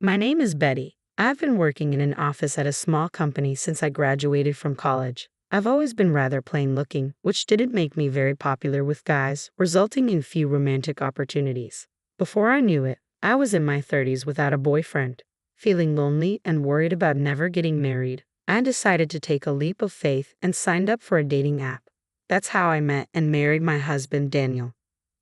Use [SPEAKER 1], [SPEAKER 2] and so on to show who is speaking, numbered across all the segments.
[SPEAKER 1] My name is Betty. I've been working in an office at a small company since I graduated from college. I've always been rather plain looking, which didn't make me very popular with guys, resulting in few romantic opportunities. Before I knew it, I was in my 30s without a boyfriend. Feeling lonely and worried about never getting married, I decided to take a leap of faith and signed up for a dating app. That's how I met and married my husband, Daniel.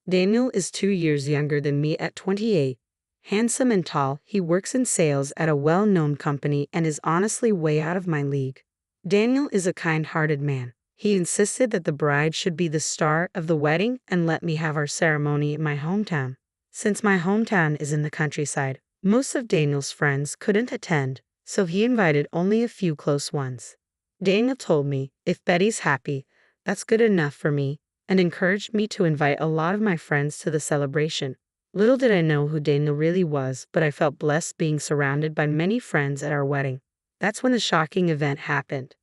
[SPEAKER 1] Daniel is 2 years younger than me at 28. Handsome and tall, he works in sales at a well-known company and is honestly way out of my league. Daniel is a kind-hearted man. He insisted that the bride should be the star of the wedding and let me have our ceremony in my hometown. Since my hometown is in the countryside, most of Daniel's friends couldn't attend, so he invited only a few close ones. Daniel told me, if Betty's happy, that's good enough for me, and encouraged me to invite a lot of my friends to the celebration. Little did I know who Daniel really was, but I felt blessed being surrounded by many friends at our wedding. That's when the shocking event happened.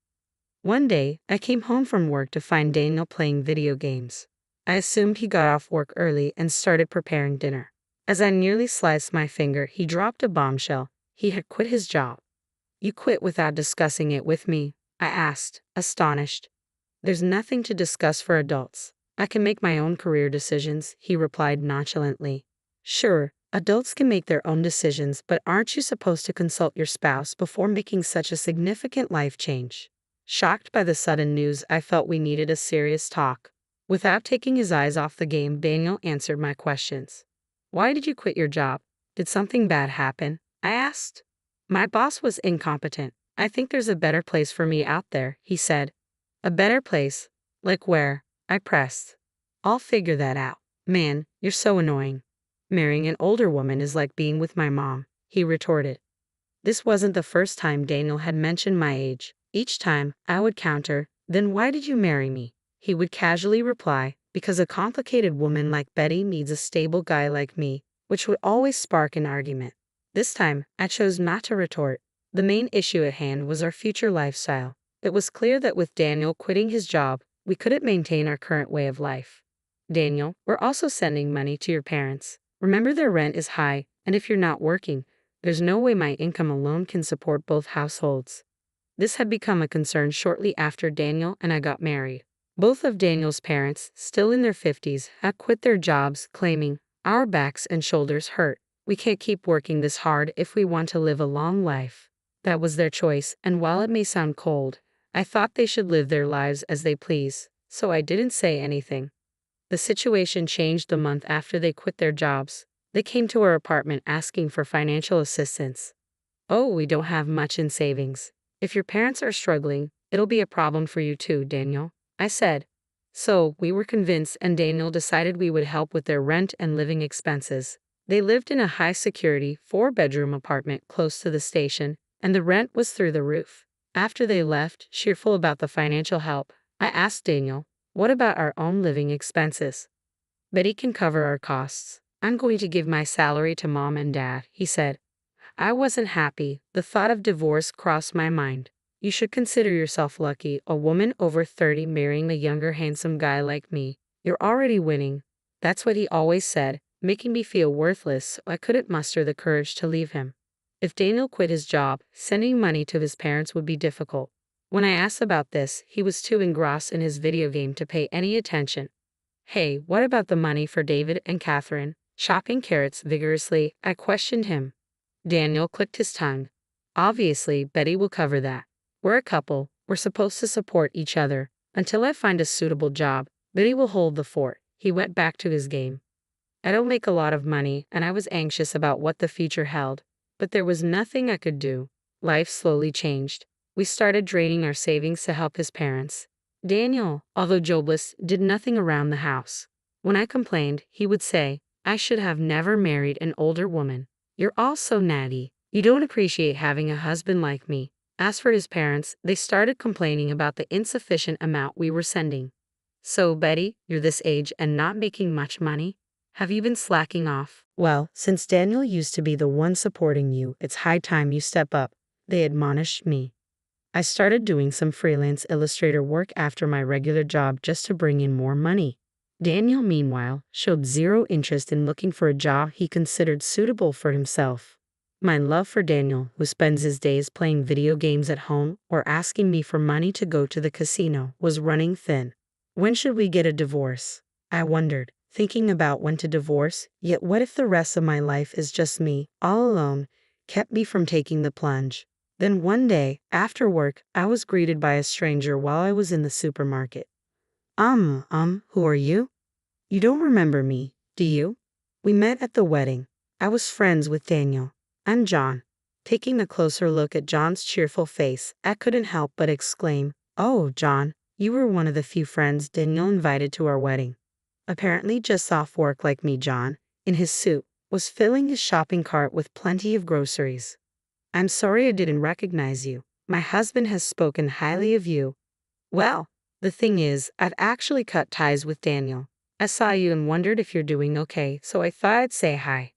[SPEAKER 1] One day, I came home from work to find Daniel playing video games. I assumed he got off work early and started preparing dinner. As I nearly sliced my finger, he dropped a bombshell. He had quit his job. "You quit without discussing it with me?" I asked, astonished. "There's nothing to discuss for adults. I can make my own career decisions," he replied nonchalantly. "Sure, adults can make their own decisions, but aren't you supposed to consult your spouse before making such a significant life change?" Shocked by the sudden news, I felt we needed a serious talk. Without taking his eyes off the game, Daniel answered my questions. "Why did you quit your job? Did something bad happen?" I asked. "My boss was incompetent. I think there's a better place for me out there," he said. "A better place? Like where?" I pressed. "I'll figure that out." "Man, you're so annoying. Marrying an older woman is like being with my mom," he retorted. This wasn't the first time Daniel had mentioned my age. Each time, I would counter, "Then why did you marry me?" He would casually reply, "Because a complicated woman like Betty needs a stable guy like me," which would always spark an argument. This time, I chose not to retort. The main issue at hand was our future lifestyle. It was clear that with Daniel quitting his job, we couldn't maintain our current way of life. "Daniel, we're also sending money to your parents. Remember their rent is high, and if you're not working, there's no way my income alone can support both households." This had become a concern shortly after Daniel and I got married. Both of Daniel's parents, still in their 50s, had quit their jobs, claiming, "Our backs and shoulders hurt. We can't keep working this hard if we want to live a long life." That was their choice, and while it may sound cold, I thought they should live their lives as they please, so I didn't say anything. The situation changed the month after they quit their jobs. They came to our apartment asking for financial assistance. "Oh, we don't have much in savings. If your parents are struggling, it'll be a problem for you too, Daniel," I said. So, we were convinced, and Daniel decided we would help with their rent and living expenses. They lived in a high-security, 4-bedroom apartment close to the station, and the rent was through the roof. After they left, cheerful about the financial help, I asked Daniel, "What about our own living expenses?" "Betty can cover our costs. I'm going to give my salary to Mom and Dad," he said. I wasn't happy. The thought of divorce crossed my mind. "You should consider yourself lucky, a woman over 30 marrying a younger handsome guy like me. You're already winning." That's what he always said, making me feel worthless, so I couldn't muster the courage to leave him. If Daniel quit his job, sending money to his parents would be difficult. When I asked about this, he was too engrossed in his video game to pay any attention. "Hey, what about the money for David and Catherine?" Chopping carrots vigorously, I questioned him. Daniel clicked his tongue. "Obviously, Betty will cover that. We're a couple. We're supposed to support each other. Until I find a suitable job, Betty will hold the fort." He went back to his game. I don't make a lot of money, and I was anxious about what the future held. But there was nothing I could do. Life slowly changed. We started draining our savings to help his parents. Daniel, although jobless, did nothing around the house. When I complained, he would say, "I should have never married an older woman. You're all so natty. You don't appreciate having a husband like me." As for his parents, they started complaining about the insufficient amount we were sending. "So, Betty, you're this age and not making much money? Have you been slacking off?" "Well, since Daniel used to be the one supporting you, it's high time you step up," they admonished me. I started doing some freelance illustrator work after my regular job just to bring in more money. Daniel, meanwhile, showed zero interest in looking for a job he considered suitable for himself. My love for Daniel, who spends his days playing video games at home or asking me for money to go to the casino, was running thin. When should we get a divorce? I wondered, thinking about when to divorce, yet what if the rest of my life is just me, all alone, kept me from taking the plunge. Then one day, after work, I was greeted by a stranger while I was in the supermarket. Who are you? You don't remember me, do you? We met at the wedding. I was friends with Daniel. I'm John. Taking a closer look at John's cheerful face, I couldn't help but exclaim, "Oh, John, you were one of the few friends Daniel invited to our wedding." Apparently just off work like me, John, in his suit, was filling his shopping cart with plenty of groceries. "I'm sorry I didn't recognize you. My husband has spoken highly of you." "Well, the thing is, I've actually cut ties with Daniel. I saw you and wondered if you're doing okay, so I thought I'd say hi."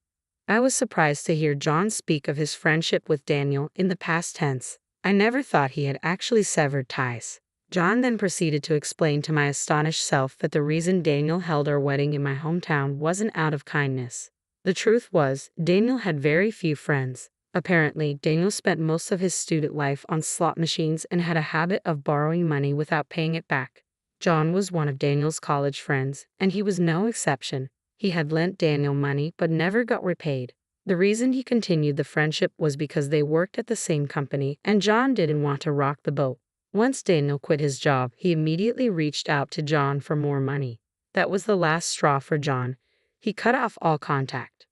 [SPEAKER 1] I was surprised to hear John speak of his friendship with Daniel in the past tense. I never thought he had actually severed ties. John then proceeded to explain to my astonished self that the reason Daniel held our wedding in my hometown wasn't out of kindness. The truth was, Daniel had very few friends. Apparently, Daniel spent most of his student life on slot machines and had a habit of borrowing money without paying it back. John was one of Daniel's college friends, and he was no exception. He had lent Daniel money but never got repaid. The reason he continued the friendship was because they worked at the same company and John didn't want to rock the boat. Once Daniel quit his job, he immediately reached out to John for more money. That was the last straw for John. He cut off all contact.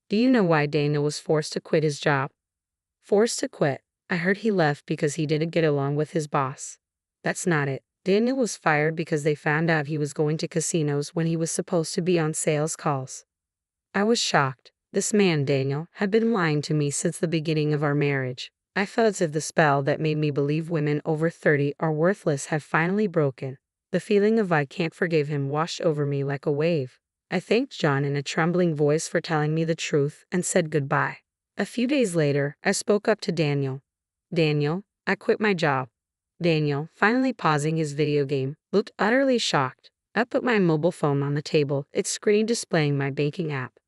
[SPEAKER 1] Do you know why Daniel was forced to quit his job? Forced to quit. I heard he left because he didn't get along with his boss. That's not it. Daniel was fired because they found out he was going to casinos when he was supposed to be on sales calls. I was shocked. This man, Daniel, had been lying to me since the beginning of our marriage. I felt as if the spell that made me believe women over 30 are worthless had finally broken. The feeling of I can't forgive him washed over me like a wave. I thanked John in a trembling voice for telling me the truth and said goodbye. A few days later, I spoke up to Daniel. "Daniel, I quit my job." Daniel, finally pausing his video game, looked utterly shocked. I put my mobile phone on the table, its screen displaying my banking app.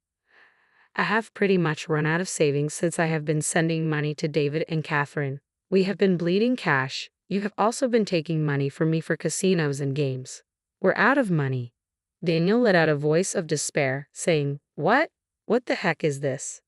[SPEAKER 1] "I have pretty much run out of savings since I have been sending money to David and Catherine. We have been bleeding cash. You have also been taking money from me for casinos and games. We're out of money." Daniel let out a voice of despair, saying, "What? What the heck is this?"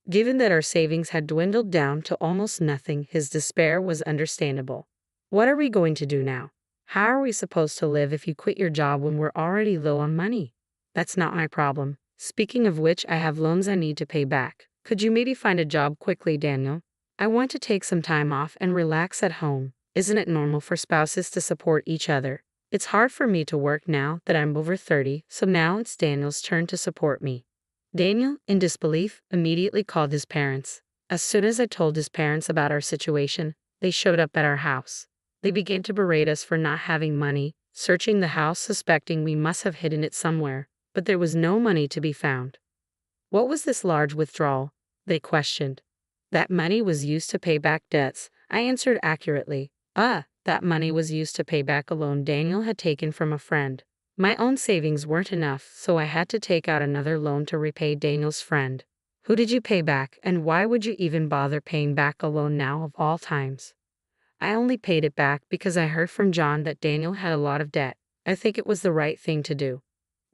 [SPEAKER 1] Given that our savings had dwindled down to almost nothing, his despair was understandable. "What are we going to do now? How are we supposed to live if you quit your job when we're already low on money?" "That's not my problem. Speaking of which, I have loans I need to pay back. Could you maybe find a job quickly, Daniel? I want to take some time off and relax at home. Isn't it normal for spouses to support each other? It's hard for me to work now that I'm over 30, so now it's Daniel's turn to support me." Daniel, in disbelief, immediately called his parents. As soon as I told his parents about our situation, they showed up at our house. They began to berate us for not having money, searching the house suspecting we must have hidden it somewhere, but there was no money to be found. "What was this large withdrawal?" they questioned. "That money was used to pay back debts," I answered accurately. That money was used to pay back a loan Daniel had taken from a friend. My own savings weren't enough, so I had to take out another loan to repay Daniel's friend. "Who did you pay back, and why would you even bother paying back a loan now of all times?" "I only paid it back because I heard from John that Daniel had a lot of debt. I think it was the right thing to do."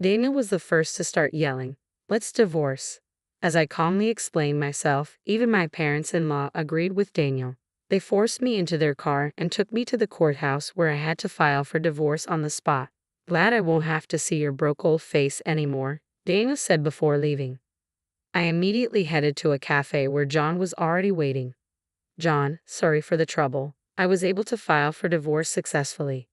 [SPEAKER 1] Daniel was the first to start yelling, "Let's divorce." As I calmly explained myself, even my parents-in-law agreed with Daniel. They forced me into their car and took me to the courthouse where I had to file for divorce on the spot. "Glad I won't have to see your broke old face anymore," Daniel said before leaving. I immediately headed to a cafe where John was already waiting. "John, sorry for the trouble. I was able to file for divorce successfully."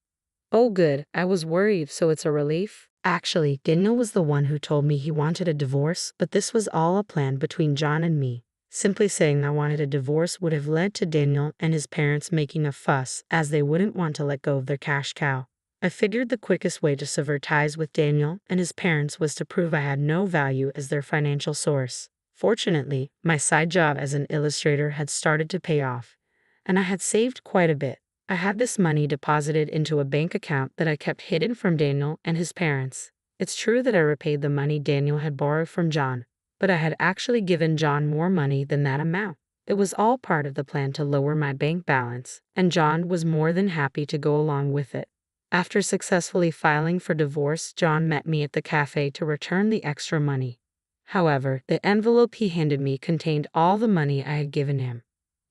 [SPEAKER 1] "Oh good, I was worried, so it's a relief?" Actually, Daniel was the one who told me he wanted a divorce, but this was all a plan between John and me. Simply saying I wanted a divorce would have led to Daniel and his parents making a fuss, as they wouldn't want to let go of their cash cow. I figured the quickest way to sever ties with Daniel and his parents was to prove I had no value as their financial source. Fortunately, my side job as an illustrator had started to pay off, and I had saved quite a bit. I had this money deposited into a bank account that I kept hidden from Daniel and his parents. It's true that I repaid the money Daniel had borrowed from John, but I had actually given John more money than that amount. It was all part of the plan to lower my bank balance, and John was more than happy to go along with it. After successfully filing for divorce, John met me at the cafe to return the extra money. However, the envelope he handed me contained all the money I had given him.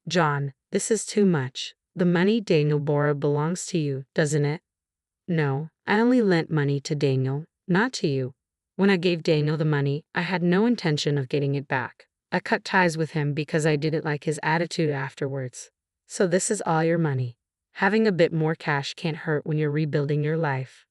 [SPEAKER 1] "John, this is too much. The money Daniel borrowed belongs to you, doesn't it?" "No, I only lent money to Daniel, not to you. When I gave Daniel the money, I had no intention of getting it back. I cut ties with him because I didn't like his attitude afterwards. So this is all your money. Having a bit more cash can't hurt when you're rebuilding your life."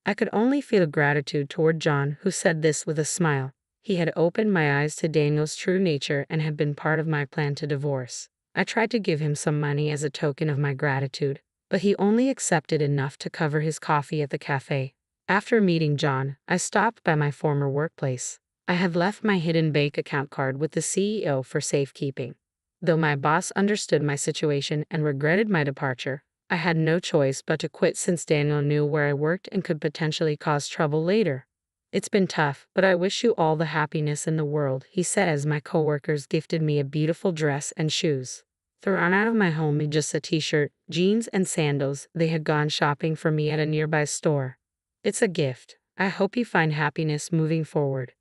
[SPEAKER 1] I could only feel gratitude toward John, who said this with a smile. He had opened my eyes to Daniel's true nature and had been part of my plan to divorce. I tried to give him some money as a token of my gratitude, but he only accepted enough to cover his coffee at the cafe. After meeting John, I stopped by my former workplace. I had left my hidden bank account card with the CEO for safekeeping. Though my boss understood my situation and regretted my departure, I had no choice but to quit since Daniel knew where I worked and could potentially cause trouble later. "It's been tough, but I wish you all the happiness in the world," he said as my coworkers gifted me a beautiful dress and shoes. Thrown out of my home in just a t-shirt, jeans, and sandals, they had gone shopping for me at a nearby store. "It's a gift. I hope you find happiness moving forward."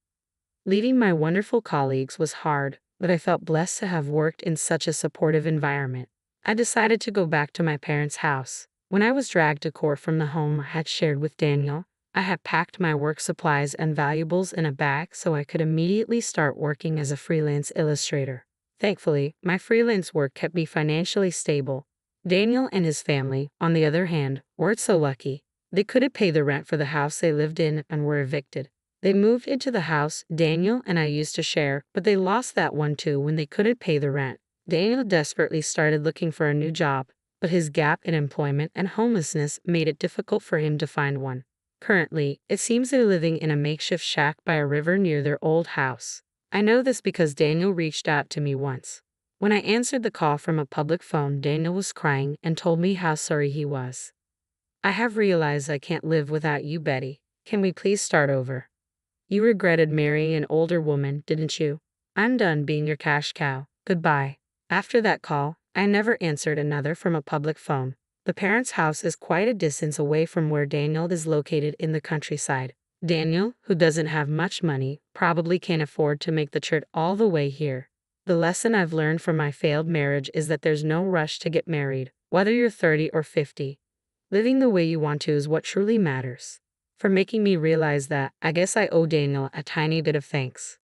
[SPEAKER 1] Leaving my wonderful colleagues was hard, but I felt blessed to have worked in such a supportive environment. I decided to go back to my parents' house. When I was dragged to court from the home I had shared with Daniel, I had packed my work supplies and valuables in a bag so I could immediately start working as a freelance illustrator. Thankfully, my freelance work kept me financially stable. Daniel and his family, on the other hand, weren't so lucky. They couldn't pay the rent for the house they lived in and were evicted. They moved into the house Daniel and I used to share, but they lost that one too when they couldn't pay the rent. Daniel desperately started looking for a new job, but his gap in employment and homelessness made it difficult for him to find one. Currently, it seems they're living in a makeshift shack by a river near their old house. I know this because Daniel reached out to me once. When I answered the call from a public phone, Daniel was crying and told me how sorry he was. "I have realized I can't live without you, Betty. Can we please start over? You regretted marrying an older woman, didn't you? I'm done being your cash cow. Goodbye." After that call, I never answered another from a public phone. The parents' house is quite a distance away from where Daniel is located in the countryside. Daniel, who doesn't have much money, probably can't afford to make the trip all the way here. The lesson I've learned from my failed marriage is that there's no rush to get married, whether you're 30 or 50. Living the way you want to is what truly matters. For making me realize that, I guess I owe Daniel a tiny bit of thanks.